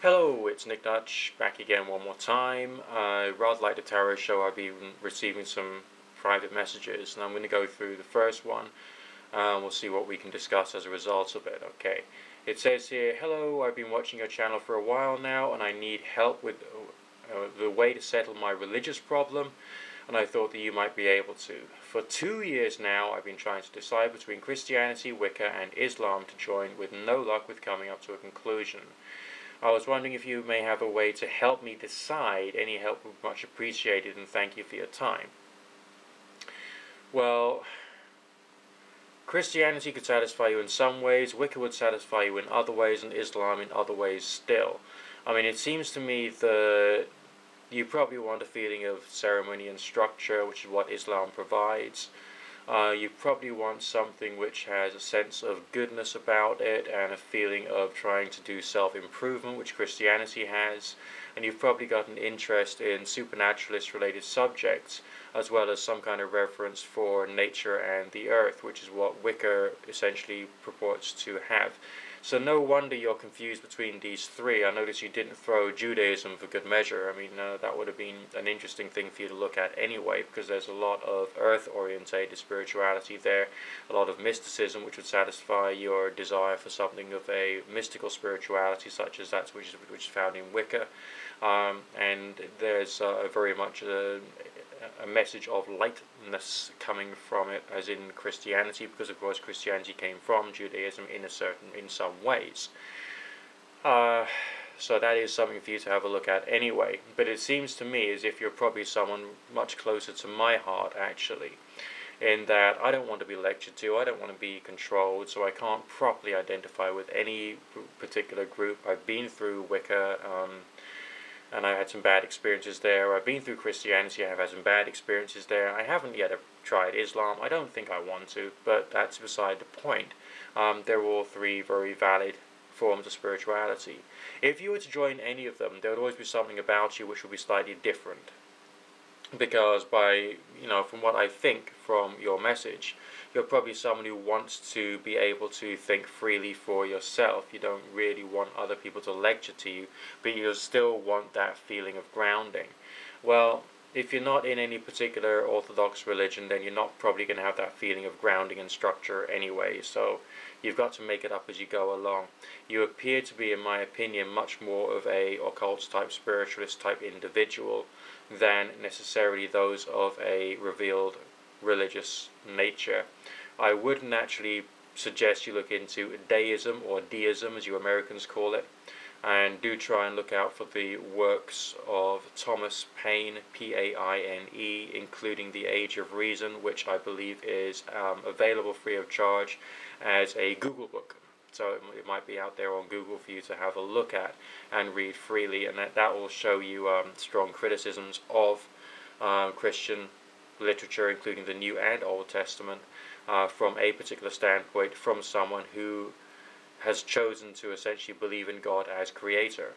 Hello, it's Nick Dutch back again one more time. Rather like the tarot show, I've been receiving some private messages, and I'm going to go through the first one. We'll see what we can discuss as a result of it. Okay, it says here, hello, I've been watching your channel for a while now, and I need help with the way to settle my religious problem, and I thought that you might be able to. For 2 years now, I've been trying to decide between Christianity, Wicca, and Islam to join, with no luck with coming up to a conclusion. I was wondering if you may have a way to help me decide. Any help would be much appreciated, and thank you for your time. Well, Christianity could satisfy you in some ways, Wicca would satisfy you in other ways, and Islam in other ways still. I mean, it seems to me that you probably want a feeling of ceremony and structure, which is what Islam provides. You probably want something which has a sense of goodness about it and a feeling of trying to do self-improvement, which Christianity has. And you've probably got an interest in supernaturalist related subjects, as well as some kind of reverence for nature and the earth, which is what Wicca essentially purports to have. So no wonder you're confused between these three. I notice you didn't throw Judaism for good measure. I mean, that would have been an interesting thing for you to look at anyway, because there's a lot of earth-orientated spirituality there, a lot of mysticism, which would satisfy your desire for something of a mystical spirituality, such as that which is found in Wicca. And there's very much a message of lightness coming from it, as in Christianity, because of course Christianity came from Judaism in some ways. So that is something for you to have a look at anyway. But it seems to me as if you're probably someone much closer to my heart, actually, in that I don't want to be lectured to, I don't want to be controlled, so I can't properly identify with any particular group. I've been through Wicca, and I had some bad experiences there. I've been through Christianity, I have had some bad experiences there. I haven't yet tried Islam. I don't think I want to, but that's beside the point. They're all three very valid forms of spirituality. If you were to join any of them, there would always be something about you which would be slightly different. Because from what I think from your message, you're probably someone who wants to be able to think freely for yourself. You don't really want other people to lecture to you, but you still want that feeling of grounding. Well, if you're not in any particular orthodox religion, then you're not probably going to have that feeling of grounding and structure anyway, so you've got to make it up as you go along. You appear to be, in my opinion, much more of a occult type, spiritualist type individual than necessarily those of a revealed religious nature. I would naturally suggest you look into deism, or deism as you Americans call it, and do try and look out for the works of Thomas Paine, P-A-I-N-E, including The Age of Reason, which I believe is available free of charge as a Google book. So it might be out there on Google for you to have a look at and read freely, and that will show you strong criticisms of Christian literature, including the New and Old Testament, from a particular standpoint, from someone who has chosen to essentially believe in God as creator.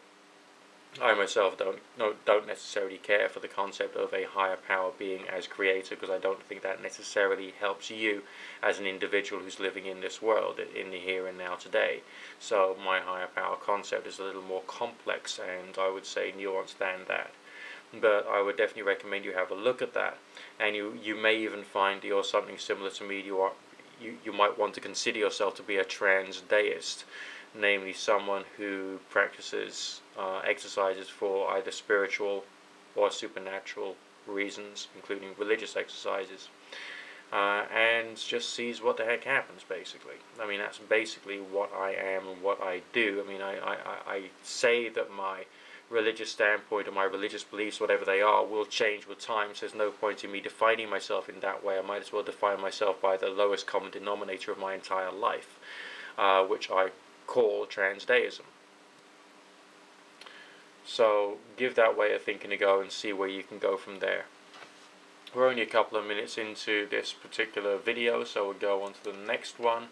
I myself don't necessarily care for the concept of a higher power being as creator, because I don't think that necessarily helps you as an individual who's living in this world, in the here and now today. So my higher power concept is a little more complex, and I would say nuanced than that. But I would definitely recommend you have a look at that, and you may even find you're something similar to me. You might want to consider yourself to be a trans-deist, namely someone who practices exercises for either spiritual or supernatural reasons, including religious exercises, and just sees what the heck happens, basically. I mean, that's basically what I am and what I do. I mean, I say that my religious standpoint or my religious beliefs, whatever they are, will change with time, so there's no point in me defining myself in that way. I might as well define myself by the lowest common denominator of my entire life, which I call transdeism. So give that way of thinking a go and see where you can go from there. We're only a couple of minutes into this particular video, so we'll go on to the next one,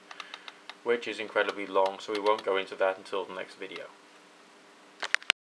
which is incredibly long, so we won't go into that until the next video.